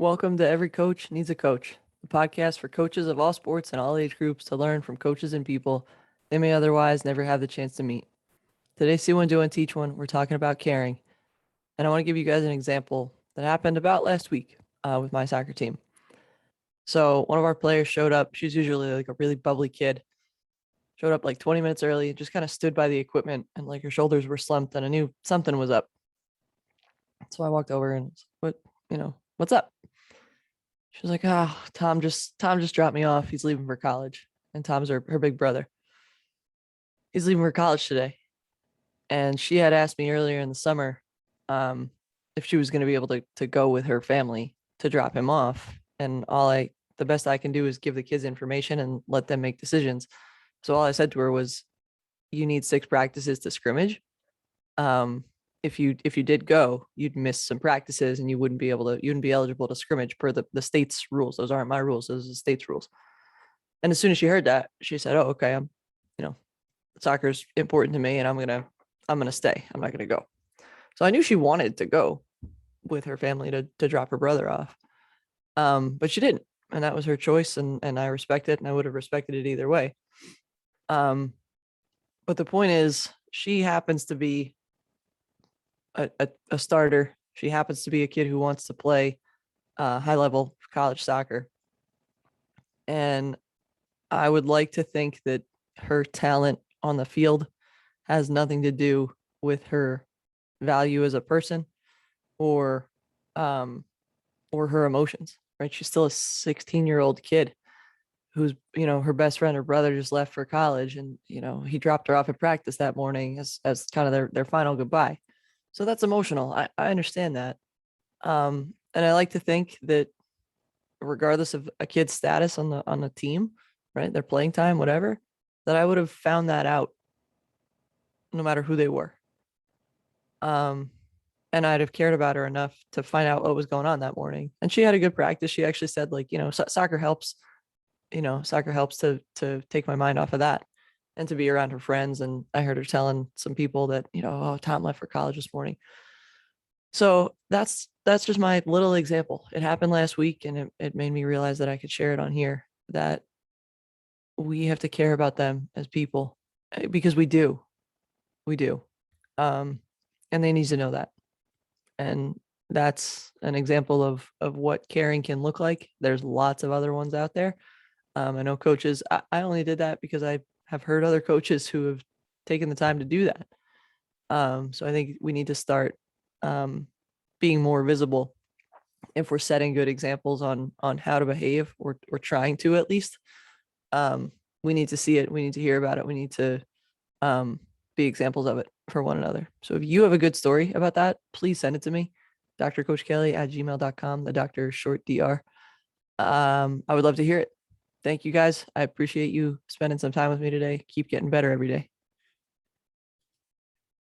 Welcome to Every Coach Needs a Coach, the podcast for coaches of all sports and all age groups to learn from coaches and people they may otherwise never have the chance to meet. Today, See One, Do One, Teach One, we're talking about caring. And I want to give you guys an example that happened about last week with my soccer team. So one of our players showed up. She's usually like a really bubbly kid. Showed up like 20 minutes early, just kind of stood by the equipment and like her shoulders were slumped and I knew something was up. So I walked over and what's up? She was like, "Oh, Tom just dropped me off. He's leaving for college." And Tom's her big brother. He's leaving for college today. And she had asked me earlier in the summer um, if she was going to be able to go with her family to drop him off. And the best I can do is give the kids information and let them make decisions. So all I said to her was, "You need 6 practices to scrimmage. Um, if you did go, you'd miss some practices and you wouldn't be eligible to scrimmage per the state's rules. Those aren't my rules. Those are the state's rules." And as soon as she heard that, she said, "Oh, okay, you know, soccer's important to me and I'm gonna stay. I'm not gonna go." So I knew she wanted to go with her family to drop her brother off. But she didn't. And that was her choice and I respect it and I would have respected it either way. Um, but the point is she happens to be a starter. She happens to be a kid who wants to play high level college soccer. And I would like to think that her talent on the field has nothing to do with her value as a person or um or her emotions, right? She's still a 16-year-old kid who's, her best friend or brother just left for college and, he dropped her off at practice that morning as kind of their final goodbye. So that's emotional. I understand that. And I like to think that regardless of a kid's status on the team, right, their playing time, whatever, that I would have found that out no matter who they were. And I'd have cared about her enough to find out what was going on that morning. And she had a good practice. She actually said, like, soccer helps. Soccer helps to take my mind off of that and to be around her friends. And I heard her telling some people that, "Oh, Tom left for college this morning." So that's just my little example. It happened last week and it made me realize that I could share it on here, that we have to care about them as people because we do. We do. And they need to know that. And that's an example of what caring can look like. There's lots of other ones out there. I know coaches, I only did that because I have heard other coaches who have taken the time to do that. So I think we need to start being more visible if we're setting good examples on how to behave or trying to, at least. We need to see it. We need to hear about it. We need to be examples of it for one another. So if you have a good story about that, please send it to me. drcoachkelly@gmail.com. The doctor is short DR. I would love to hear it. Thank you guys. I appreciate you spending some time with me today. Keep getting better every day.